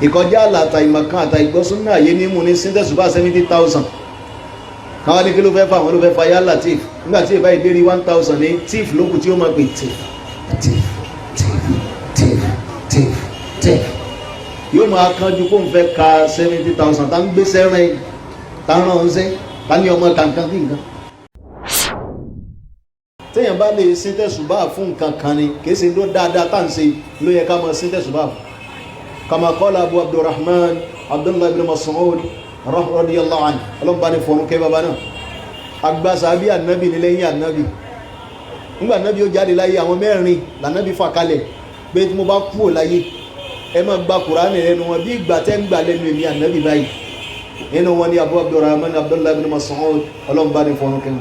ìkọjá àlàtà ìmọ̀kan àtà ìgbọ́súnà ayé ní mú ní síntẹ̀sùbá 70,000 káwọn ní kí ló fẹ́ fà wọn ló fẹ́ fa yá latif nígbàtí ìbá ìdérí 1,000 ní tíf lókù tí ó máa pè tíf yóò máa kánjú kó ń fẹ́ ka 70,000 tá ń gbé sẹ́rìn tá ń rán ṣẹ́ tá ní ọmọ kankan kí nǹkan téèyàn bá lè síntẹ̀sùbá fún nǹkan kan ni kìí ṣe ló dáadáa tá ń ṣe ló yẹ ká máa síntẹ̀sùbá fún kama qala Abu Abdurrahman Abdullah ibn Mas'ud radiyallahu anhu ọlọ́mbà ní fọ̀rún kẹ́ bàbá náà agbáṣà bí ànábì ní lẹ́yìn ànábì nígbà ànábì ó jáde láyé àwọn mẹ́rin lànábì fà kalẹ̀ pé tí mo bá kúrò láyé ẹ máa gba Kùránì lẹ́nu wọn bí ìgbà tẹ́ ń gbà lẹ́nu èmi ànábì báyìí nínú wọn ni Abu Abdurrahman Abdullah ibn Mas'ud ọlọ́mbà ní fọ̀rún kẹ́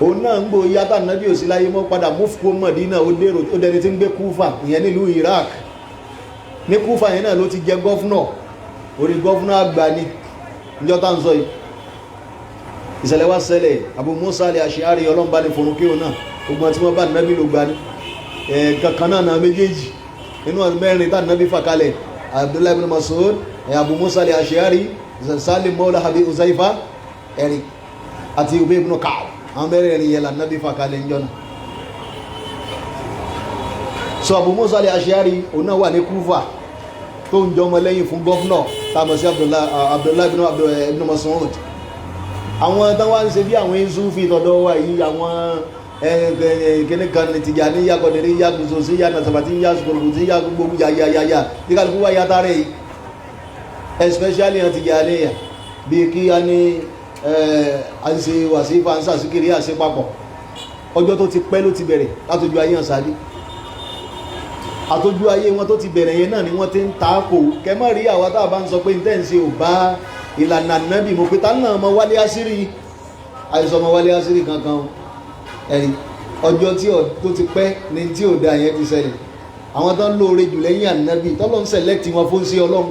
òun náà ń gbò yàtà ànábì ò sí láyé mọ́ padà mú fún Mádínà ó dẹni tí ń gbé Kúfà ìyẹn nílùú Iraq ní Kúfà yẹn náà ló ti jẹ gọ́fúnọ̀ orí gọ́fúnà àgbà ní ìjọ tá ń sọ yìí ìṣẹ̀lẹ̀ wá ṣẹlẹ̀ Abu Musa al-Ash'ari ọlọ́mbà ní fòrúkíò náà gbogbo tí wọ́n bá nábì ló gbà ní kankan náà méjèèjì inú mẹ́rin tá nábì fàkalẹ̀ Abdullah ibn Mas'ud Abu Musa al-Ash'ari Salim mawla Abi Uzaifa ẹ̀rí àti Ubay ibn Ka'b àwọn mẹ́rin yẹn nábì fàkalẹ̀ ìjọ náà so Abu Musa al-Ash'ari òun náà wà ní Kúfà tó ń jọmọ lẹ́yìn fún gọ́fúnà tàbí sí Abdullah ibn Mas'ud àwọn tán wá ń ṣe bí àwọn Sufi tọ́dọ̀ wà yìí àwọn kìnnìkan Tijaniyya Qadiriyya Gusosiyya Nasabandiyya Sukurubutiyya gbogbo yáyáyáyá tí kálukú wá yátá rẹ̀ yìí especially àwọn Tijaniyya bí kí a ní a ń ṣe wàsífà ń sàsíkiri àṣẹ papọ̀ ọjọ́ tó ti pẹ́ ló ti bẹ̀rẹ̀ látọjú ayé hàn sáájú àtójú ayé wọn tó ti bẹ̀rẹ̀ yẹn náà ni wọ́n ti ń taako kẹmọ́ rí àwọn tàbá ń sọ pé intense ò bá ìlànà nábì mo pé tá náà mọ wálé àṣírí àìsàn mọ wálé àṣírí kankan ẹ̀rí ọjọ́ tí tó ti pẹ́ ní tí ò dá yẹn ti ṣẹlẹ̀ àwọn tán lóore jù lẹ́yìn ànábì tọ́lọ́ ń select wọn fún sí ọlọ́run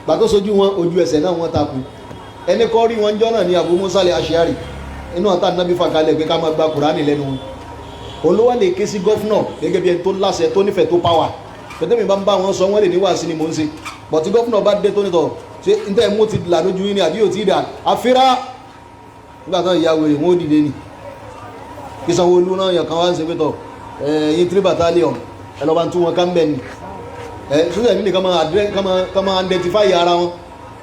gbà tó sojú wọn ojú ẹsẹ̀ náà wọ́n takò ẹni kọ́ rí wọn jọ́ náà ní Abu Musa al-Ash'ari inú àtà ànábì fàkalẹ̀ pé ká máa gba Kùránì lẹ́nu wọn olówó lè ké sí gọ́fúnà gẹ́gẹ́ bí ẹni tó láṣẹ tó nífẹ̀ẹ́ tó páwà pẹ̀tẹ́mì bá ń bá wọn sọ wọ́n lè níwà sí ni mò ń ṣe bọ̀ tí gọ́fúnà bá dé tó nítọ̀ ṣe ń tẹ́ mú ti là lójú yín ni àbí ò tí ì dà àfírá nígbà tán ìyá wèrè wọn ó dìde ni kí Sanwó-Olú náà yàn kan wá ń ṣe pẹ́tọ̀ yín 3 battalion ẹ lọ́ba tún wọn ká ń bẹ̀ ni ṣúgbẹ́ mi nìkan máa identify ara wọn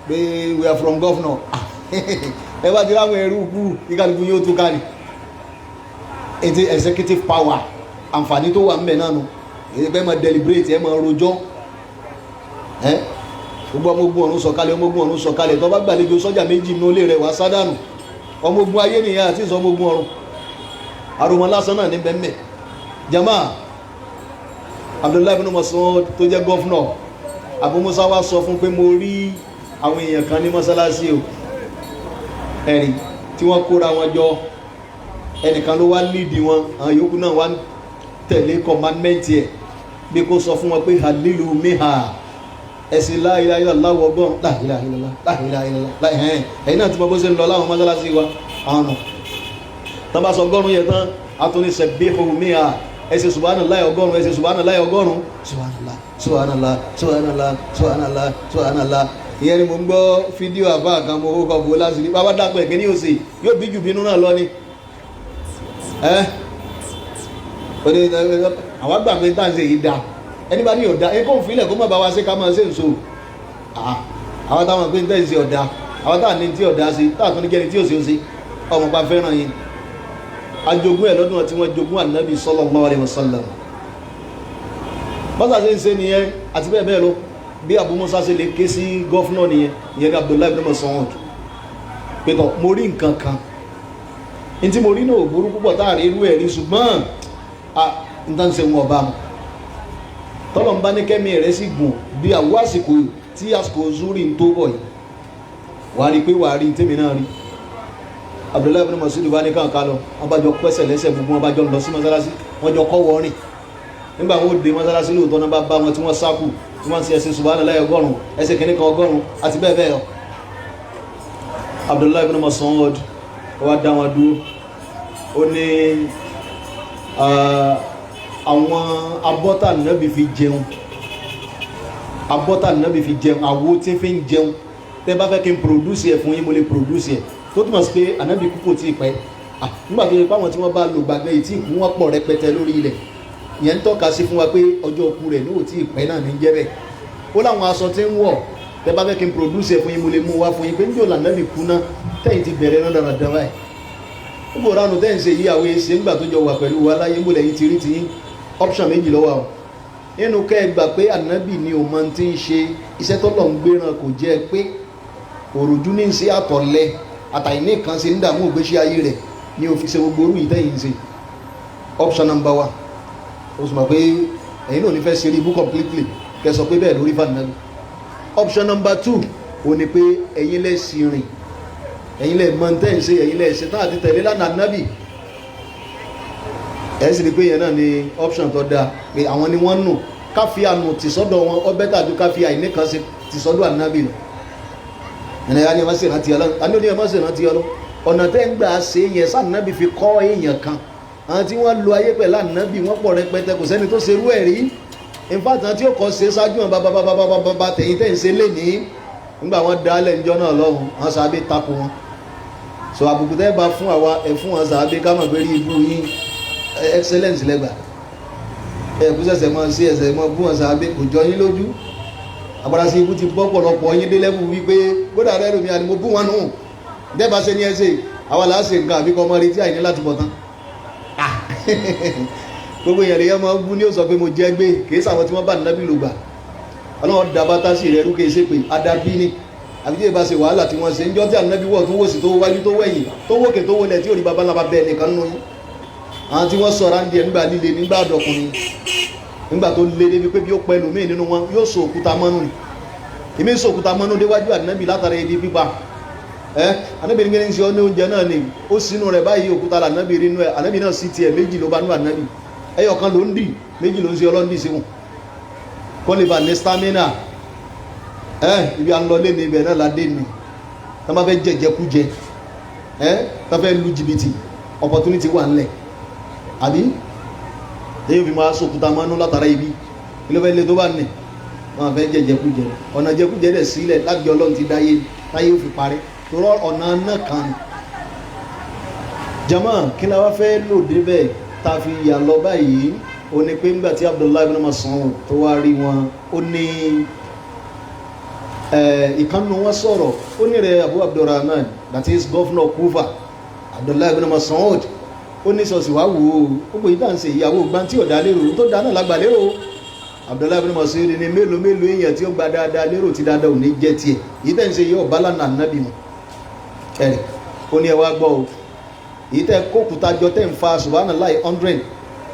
pé we are from governor ẹ bá ti ráwọn ẹrú kú ìkàlùkù yóò tún ká ni ètò executive power àǹfààní tó wà ń bẹ̀ náà nù ẹgbẹ́ ma deliberate ẹ ma rojọ́ gbogbo ọmọ ogun ọ̀run sọ̀kalẹ̀ ọmọ ogun ọ̀run sọ̀kalẹ̀ tó bá gbàlejò sọ́jà méjì ní olè rẹ̀ wá sádánù ọmọ ogun ayé nìyà àti ìsọ ọmọ ogun ọ̀run àrùmọ lásán náà ní bẹ́m̀bẹ̀ jama Abdullah ibn Mas'ud tó jẹ́ gọ́fúnà Abu Musa wá sọ fún pé mo rí àwọn èèyàn kan ní mọ́sálásí o ẹ̀rì tí wọ́n kóra wọn jọ ẹnìkan ló wá lídì wọn àwọn yòókù náà wá tẹ̀lé kọmánmẹ́ntì ẹ̀ bí kó sọ fún wọn pé halilu miha ẹ̀sìn la ilaha illallah ọgọ́rùn la ilaha illallah la ilaha illallah ẹ̀yìn náà tí mo bó ṣe ń lọ láwọn mọ́sálásí wa àwọn ọ̀nà tán bá sọ ọgọ́rùn yẹn tán àtúní sabbihu miha ẹ̀sìn subhanallah ọgọ́rùn ẹ̀sìn subhanallah ọgọ́rùn subhanallah subhanallah subhanallah subhanallah subhanallah ìyẹn ni mo ń gbọ́ fídíò àbá kan mo kọ́ bó láti rí bàbá dápẹ́ kí ní òsè yóò bí jù bínú náà lọ ni àwọn àgbà pé tá à ń ṣe yìí dá ẹni bá ní ọ̀dá ẹkọ́ òfìlẹ̀ kó má bá wa ṣe ká máa ṣe ń so àwọn táwọn pé ń tẹ́ ìṣe ọ̀dá àwọn táà ní tí ọ̀dá sí táàtún ní kẹ́ni tí ò sí ó sí ọmọ pa fẹ́ràn yìí ajogún ẹ̀ lọ́dún tí wọ́n jogún ànábì sallallahu alaihi wasallam bọ́sà ṣe ń ṣe nìyẹn àti bẹ́ẹ̀ bẹ́ẹ̀ lọ bí Abu Musa ṣe lè ké sí gọ́fúnà nìyẹn ìyẹn Abdullah ibn Mas'ud pẹ̀tọ̀ mo rí nǹkan kan ní tí mo rí náà burú púpọ̀ táàrí irú ẹ̀rí ṣùgbọ́n nǹkan ṣe wọn ọba mu tọ́lọ̀ ń bá ní kẹ́mí rẹ̀ sì gùn bí àwọ́ àsìkò tí àsìkò zúrì ń tó bọ̀ yìí wà rí pé wà rí tèmi náà rí Abdullah ibn Mas'ud bá ní káàkà lọ wọ́n bá jọ pẹ́sẹ̀ lẹ́sẹ̀ gbogbo wọn bá jọ lọ sí mọ́sálásí wọ́n jọ kọ́wọ́ rìn nígbà wọn ó dé mọ́sálásí lóòótọ́ náà bá wọn tí wọ́n sákù tí wọ́n sì ẹsẹ̀ subhanallah ọgọ́rùn ẹsẹ̀ kìíní kan ọgọ́rùn àti bẹ́ẹ̀ bẹ́ẹ̀ lọ Abdullah ibn Mas'ud wá dá wọn dúró ó ní àwọn abọ́tà nábì fi jẹun abọ́tà ànábì fi jẹun àwo tí fi ń jẹun tẹ́ bá fẹ́ kí n produce ẹ̀ fún yín mo lè produce ẹ̀ tó túmọ̀ sí pé ànábì kú kò tí ì pẹ́ nígbà tó yẹ pé àwọn tí wọ́n bá lò gbàgbé yìí tí ìkú wọn pọ̀ rẹpẹtẹ lórí ilẹ̀ ìyẹn ń tọ́ka sí fún wa pé ọjọ́ òkú rẹ̀ ní òtí ìpẹ́ náà ní jẹ́ bẹ́ẹ̀ ó láwọn aṣọ tí ń wọ̀ tẹ́ bá fẹ́ kí n produce ẹ̀ fún yín mo lè mú wá fún yín pé níjọ́ làǹdàbì kú ná tẹ́yìn ti bẹ̀rẹ̀ náà dáradára báyìí níbo ránu tẹ́yìn ṣe yíyàwó ṣe nígbà tó jọ wà pẹ̀lú wa láyé níbo lẹ́yìn ti rí ti yín option méjì lọ́wọ́ àwọn nínú kẹ́ ẹ gbà pé ànábì ni ò máa ti ń ṣe iṣẹ́ tọ́lọ̀ ń gbéran kò jẹ́ pé òròjú ní ṣe àtọ̀lẹ àtàìní kan ṣe ń dààmú ògbésí ayé rẹ̀ ní òfin ṣe gbogbo orú ìtẹ́yìn ṣe option number 1 ó sì mọ̀ pé ẹ̀yin náà ní fẹ́ ṣe rí ibú completely kẹ́ sọ pé bẹ́ẹ̀ lórí fàdínàbí option number 2 ó ní pé ẹ̀yin lẹ́ sí rìn ẹ̀yin lẹ́ mọ̀ tẹ́ ń ṣe ẹ̀yin lẹ́ ṣe tán àti tẹ̀lé lánàá nábì ẹ̀ sì rí pé yẹn náà ni option tó dáa pé àwọn ni wọ́n nù ká fi ànù tì sọ́dọ̀ wọn ọbẹ̀ tàbí ká fi àìní kan tì sọ́dọ̀ ànábì lọ ẹ̀nà ni ẹ má sì rántí ọlọ́ àní ẹ má sì rántí ọlọ́ ọ̀nà tẹ́ ń gbà ṣe yẹn sànábì fi kọ́ èèyàn kan àwọn tí wọ́n lo ayé pẹ̀lú ànábì wọ́n pọ̀ rẹpẹtẹ kò sẹ́ni tó ṣerú ẹ̀ rí ìfàtà tí ó kọ́ ṣe ṣáájú wọn bàbá tẹ̀yìn tẹ̀yìn ṣe lé ní nígbà wọn dálẹ̀ níjọ́ náà lọ́hùn àwọn sàábé takò wọn so àbùkù tẹ́ bá fún àwa ẹ̀ fún wọn sàábé ká mọ̀ pé rí ibú yín excellence lẹ́gbà ẹ̀kú sẹ̀sẹ̀ mọ́ sí ẹ̀sẹ̀ mọ́ bú wọn sàábé kò jọ yín lójú àgbàrá sí ibú ti bọ́ pọ̀lọpọ̀ yín dé lẹ́bù wípé gbọ́dọ̀ rẹ̀ lómi àni mo bú wọn nù dẹ́ba ṣe ní ẹsẹ̀ àwa là á ṣe nǹkan àbíkọ́ ọmọ retí àìní láti bọ̀ tán gbogbo èèyàn lèyàn máa ń bú ní ó sọ pé mo jẹ́ gbé kìí sàwọn tí wọ́n bá nàbí lò gbà ọlọ́run dàbátá sí rẹ̀ rúkè ṣe pé adábí ní àbí tí ìbá ṣe wàhálà tí wọ́n ṣe ń jọ́ tí ànábí wọ̀ tó wò sí tó wájú tó wẹ̀yìn tó wòkè tó wọlẹ̀ tí ò rí babalábá bẹ́ẹ̀ nìkan nínú yín àwọn tí wọ́n sọ̀rọ̀ àǹdí ẹ̀ nígbà líle nígbà àdọ̀kùnrin nígbà tó lé débi pé bí ó pẹ́ lómi nínú wọn yóò so òkúta mọ́nú ni èmi so òkúta mọ́nú déwájú ànábì látara ibi pípa ànábì ní ṣe ọ́ ní oúnjẹ náà ni ó sínú rẹ̀ báyìí òkúta lànábì rí inú ẹ̀ ànábì náà sì tiẹ̀ méjì ló bá nú ànábì ẹyọ kan ló ń dì méjì ló ń ṣe ọlọ́ndì sí wọn kọ́ lè bà ní stamina ibi à ń lọ lé ní ibẹ̀ náà ládé ni tá bá fẹ́ jẹjẹkújẹ tá fẹ́ lu jìbìtì opportunity wà ńlẹ̀ àbí èyí fi máa sókúta mọ́nú látara ibi ilé fẹ́ lé tó bá nì wọ́n fẹ́ jẹjẹkújẹ ọ̀nà jẹkújẹ dẹ̀ sílẹ̀ láti ọlọ́run ti dáyé táyé ó fi parí torọ ọ̀nà náà kan ni jama kí la wá fẹ́ lò débẹ̀ ta fi yà lọ báyìí ó ní pé nígbà tí Abdullahi ibn Mas'ud tó wá rí wọn ó ní ìkànnù wọn sọ̀rọ̀ ó ní rẹ̀ Abu Abdurrahman that is governor Kufa Abdullahi ibn Mas'ud ó ní sọ̀sì wá wò ó gbogbo ìdáǹsẹ̀ ìyàwó gbá tí ọ̀dá lérò tó dá náà lágbà lérò Abdullahi ibn Mas'ud ní mélòó èèyàn tí ó gba dáadáa lérò tí dáadáa ò ní jẹ́ tiẹ̀ ìdáǹsẹ̀ yóò bá lánàá nábì mọ̀ ẹ̀rẹ̀ ó ní ẹwà gbọ́ o ìtẹ́ kókùtà jọ tẹ́ ń fa subhanallahi 100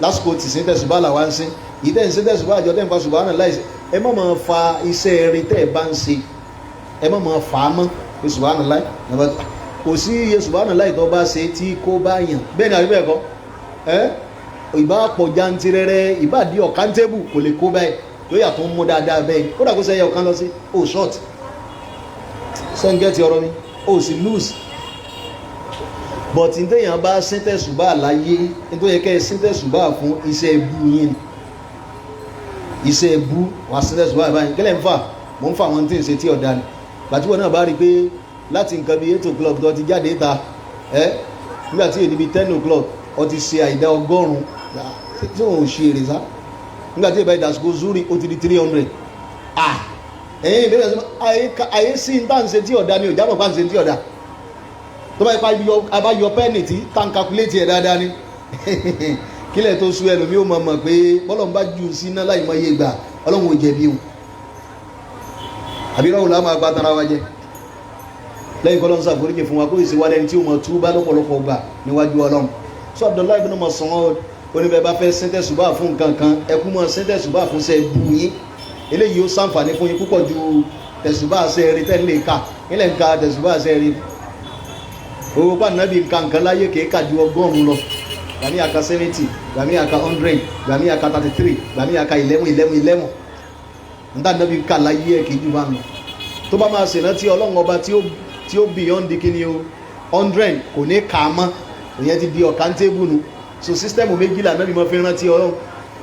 lásìkò tí sí tẹ̀sùbá làwá ń sín ìtẹ́ ń sí tẹ̀sùbá jọ tẹ́ ń fa subhanallahi ẹ má máa fa iṣẹ́ rí tẹ́ bá ń ṣe ẹ má máa fà á mọ́ pé subhanallahi kò sí iye subhanallahi tó bá ṣe tí kó bá yàn bẹ́ẹ̀ ni àbí bẹ́ẹ̀ kọ́ ìbá pọ̀ jantirẹrẹ ìbá di ọ̀kántébù kò lè kó báyìí yóò yà tó ń mú dáadáa bẹ́ẹ̀ kódà kó sẹ́yẹ ọ̀kan lọ sí oh short sẹ́ńgẹ́tì ọ̀rọ̀ mi oh sì lose but ní tẹ́yàn bá síntẹ̀sùbá láyé nítorí yẹ kẹ́ síntẹ̀sùbá fún iṣẹ́ ẹbú yìí iṣẹ́ ẹbú wà síntẹ̀sùbá báyìí kẹ́lẹ̀ ń fà mọ́ ń fà wọn tí ń ṣe tí ọ̀dá ni gbàtíwọ̀ náà bá rí pé láti nǹkan bí 8 o'clock tó ti jáde ìta nígbàtí èdè bí 10 o'clock ó ti ṣe àìdá 100 tí wọ́n ò ṣe èrè sá nígbàtí ìbá ìdásíkò zúrí ó ti di 300 ẹ̀yìn ìbẹ̀rẹ̀ sí ayé sí ń tà ń ṣe tí ọ̀dá ni ò jábọ̀ pà ń ṣe tí ọ̀dá tó bá ipa abáyọ pẹ́ẹ̀nì tí tán calculate ẹ̀ dáadáa ní kílẹ̀ tó sú ẹlòmí ó mọ̀ pé bọ́lọ̀n bá jù sí iná láì mọ́yé ìgbà ọlọ́run ò jẹ̀bi òun àbírọ̀wò láàmà gbá tara wa jẹ́ lẹ́yìn kọ́lọ́n sàforíkè fún wa kó ìsìwálẹ̀ tí ó mọ̀ tú bá lọ́pọ̀lọpọ̀ gbà níwájú ọlọ́run so Abdullahi ibn Mas'ud oníbẹ̀ bá fẹ́ síntẹ̀sùbá fún nǹkan kan ẹkú mọ́ síntẹ̀sùbá fún sẹ́ bú yín eléyìí ó ṣàǹfààní fún yín púpọ̀ ju tẹ̀sùbá sẹ́ẹ̀rí tẹ́lẹ̀ ká nílẹ̀ ń ka tẹ̀sùbá sẹ́ẹ̀rí owó bá nàbí nǹkan láyé kèékà ju 100 lọ gbàmí àka 70 gbàmí àka 100 gbàmí àka 33 gbàmí àka 11 nígbà nàbí nǹkan láyé ẹ̀ kìí jù bá lọ tó bá máa ṣèrántí ọlọ́run ọba tí ó beyond kíni o 100 kò ní kà á mọ́ ìyẹn ti di ọ̀kántébù nu so sísítẹ́mù méjìlá nàbí mọ́ fi rántí ọlọ́run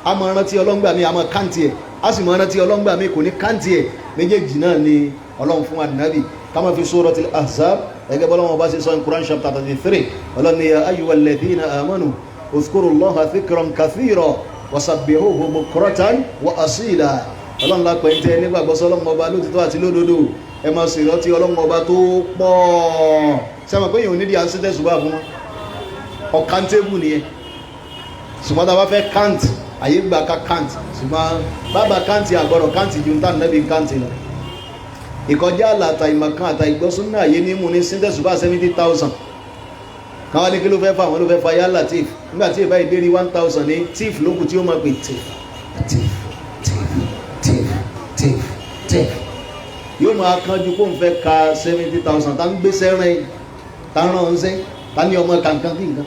a máa rántí ọlọ́run gbà mí a máa káǹtì ẹ̀ a sì mọ̀ ọ́nà tí ọlọ́run gbà mí kò ní káǹtì ẹ̀ méjèèjì náà ni ọlọ́run fún ànábì ká máa fi suratul Ahzab gẹ́gẹ́ bọ́lá wọn bá ṣe sọ in Quran chapter 33 ọlọ́run ni ya ayyuhal ladhina amanu uzkurullaha dhikran kathira wasabbihuhu bukratan wa asila ọlọ́run lápẹ̀ ń tẹ́ nígbàgbọ́ sọ́lọ́run ọba lótìtọ́ àti lódodo ẹ máa sì rántí ọlọ́run ọba tó pọ̀ sẹ́wọ̀n pé yòó nídìí àǹsítẹ́ ṣùgbọ́n àfún ọ̀kántébù nìyẹn ṣùgbọ́n tá a bá fẹ́ kant àyè gbà ká kant ṣùgbọ́n bàbá kant àgbọ̀rọ̀ kant ju ń tàn nẹ́bí kant lọ ìkọjá àlàtà ìmọ̀kan àtà ìgbọ́sùn náà yé ní mú ní síntẹ́sùbà 70,000 káwọn ní kí ló fẹ́ fà wọ́n ló fẹ́ fa yálà tíf nígbà tí ìbá ìdérí 1,000 ní tíf lókù tí ó máa pè tíf yóò máa kánjú kó ń fẹ́ ka 70,000 tá ń gbé sẹ́rìn tá ń rán ọ́nṣẹ́ tá ní ọmọ kankan bí nǹkan